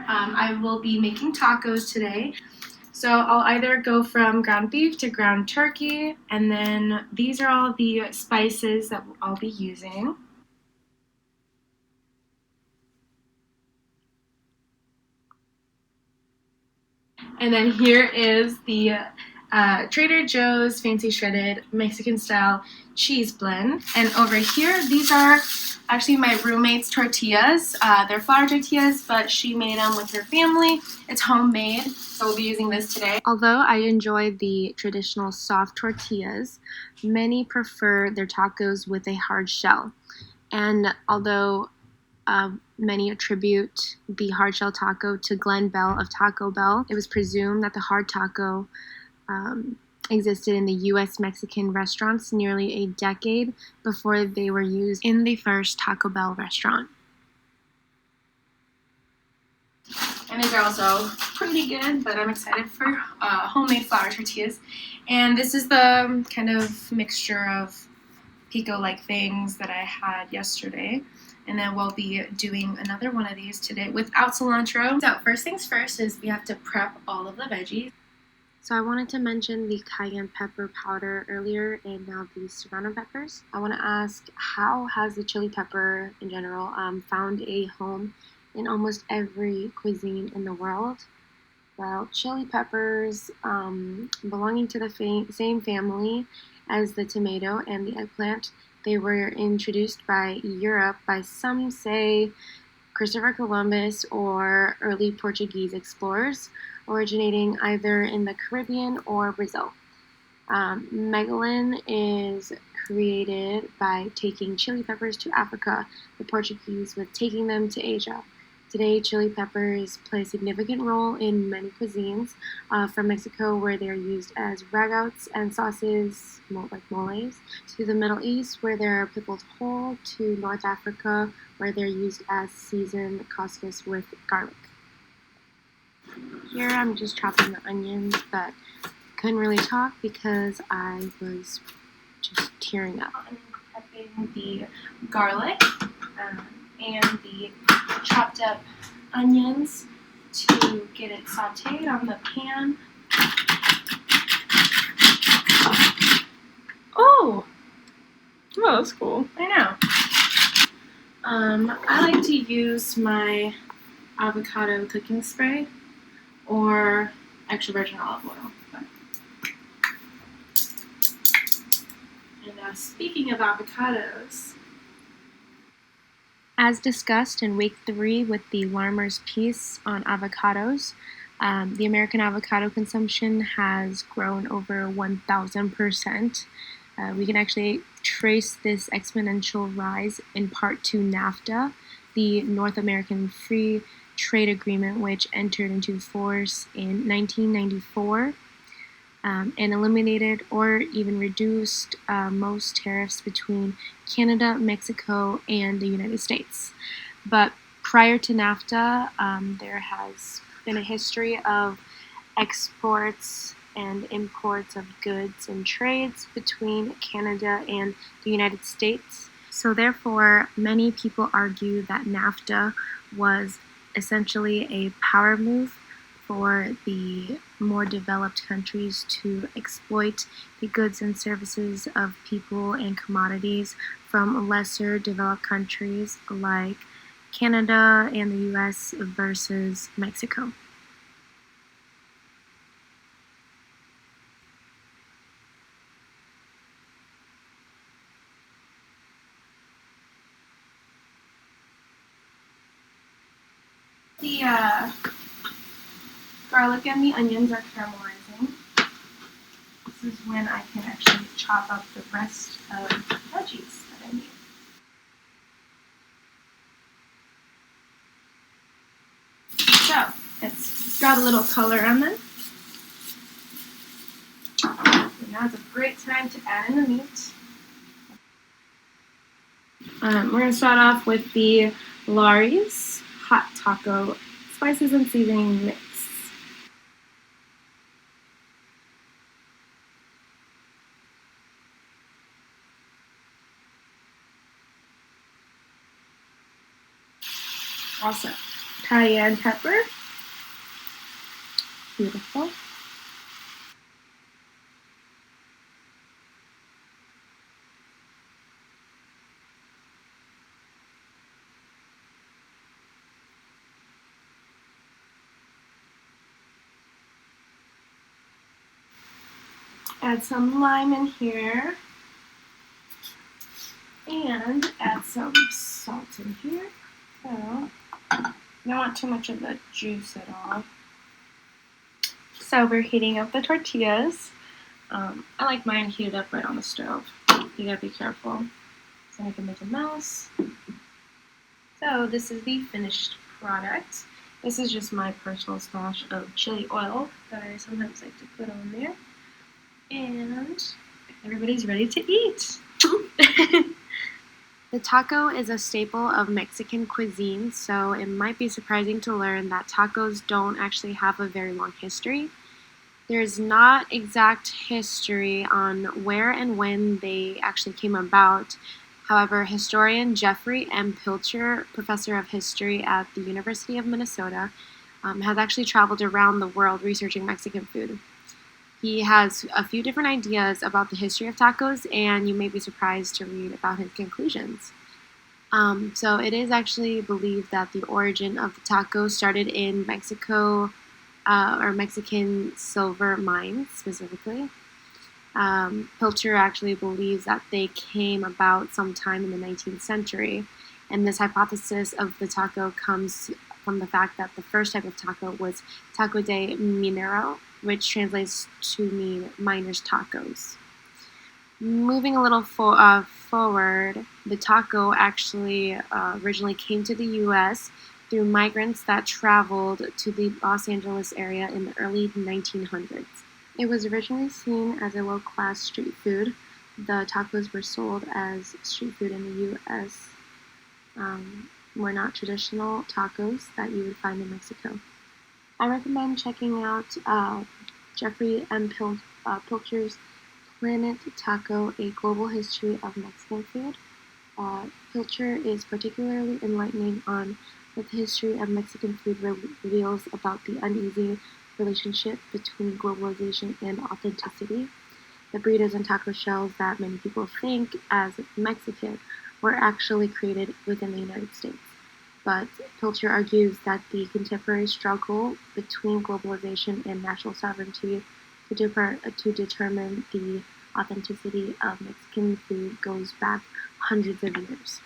I will be making tacos today. So I'll either go from ground beef to ground turkey, and then these are all the spices that I'll be using. And then here is the Trader Joe's Fancy Shredded Mexican Style Cheese Blend. And over here, these are actually my roommate's tortillas. They're flour tortillas, but she made them with her family. It's homemade, so we'll be using this today. Although I enjoy the traditional soft tortillas, many prefer their tacos with a hard shell. And although many attribute the hard shell taco to Glenn Bell of Taco Bell, it was presumed that the hard taco existed in the U.S. Mexican restaurants nearly a decade before they were used in the first Taco Bell restaurant. And these are also pretty good, but I'm excited for homemade flour tortillas. And this is the kind of mixture of pico-like things that I had yesterday. And then we'll be doing another one of these today without cilantro. So first things first is we have to prep all of the veggies. So I wanted to mention the cayenne pepper powder earlier and now the serrano peppers. I want to ask, how has the chili pepper in general found a home in almost every cuisine in the world? Well, chili peppers, belonging to the same family as the tomato and the eggplant, they were introduced by Europe by, some say, Christopher Columbus or early Portuguese explorers, originating either in the Caribbean or Brazil. Megalin is created by taking chili peppers to Africa, the Portuguese with taking them to Asia. Today, chili peppers play a significant role in many cuisines, from Mexico, where they are used as ragouts and sauces, like moles, to the Middle East, where they're pickled whole, to North Africa, where they're used as seasoned couscous with garlic. Here I'm just chopping the onions, but couldn't really talk because I was just tearing up. I'm prepping the garlic and the chopped up onions to get it sauteed on the pan. Oh, that's cool. I know. I like to use my avocado cooking spray or extra virgin olive oil. And speaking of avocados, as discussed in week 3 with the Larmer's piece on avocados, the American avocado consumption has grown over 1,000%. We can actually trace this exponential rise in part to NAFTA, the North American Free Trade Agreement, which entered into force in 1994 and eliminated or even reduced most tariffs between Canada, Mexico, and the United States. But prior to NAFTA, there has been a history of exports and imports of goods and trades between Canada and the United States. So therefore, many people argue that NAFTA was essentially a power move for the more developed countries to exploit the goods and services of people and commodities from lesser developed countries like Canada and the US versus Mexico. The garlic and the onions are caramelizing. This is when I can actually chop up the rest of the veggies that I need. So, it's got a little color on them. So now it's a great time to add in the meat. We're going to start off with the Lawry's Hot Taco Spices and Seasoning Mix. Awesome. cayenne pepper. Beautiful. Add some lime in here. And add some salt in here. So, don't want too much of the juice at all. So we're heating up the tortillas. I like mine heated up right on the stove. You gotta be careful, so I can make a mess. So this is the finished product. This is just my personal stash of chili oil that I sometimes like to put on there. And everybody's ready to eat. The taco is a staple of Mexican cuisine, so it might be surprising to learn that tacos don't actually have a very long history. There's not exact history on where and when they actually came about. However, historian Jeffrey M. Pilcher, professor of history at the University of Minnesota, has actually traveled around the world researching Mexican food. He has a few different ideas about the history of tacos, and you may be surprised to read about his conclusions. So it is actually believed that the origin of the taco started in Mexico, or Mexican silver mines specifically. Pilcher actually believes that they came about sometime in the 19th century, and this hypothesis of the taco comes from the fact that the first type of taco was taco de minero, which translates to mean miner's tacos. Moving a little forward, the taco actually originally came to the U.S. through migrants that traveled to the Los Angeles area in the early 1900s. It was originally seen as a low-class street food. The tacos were sold as street food in the U.S. Were not traditional tacos that you would find in Mexico. I recommend checking out Jeffrey M. Pilcher's Planet Taco, A Global History of Mexican Food. Pilcher is particularly enlightening on what the history of Mexican food reveals about the uneasy relationship between globalization and authenticity. The burritos and taco shells that many people think as Mexican were actually created within the United States. But Pilcher argues that the contemporary struggle between globalization and national sovereignty to determine the authenticity of Mexican food goes back hundreds of years.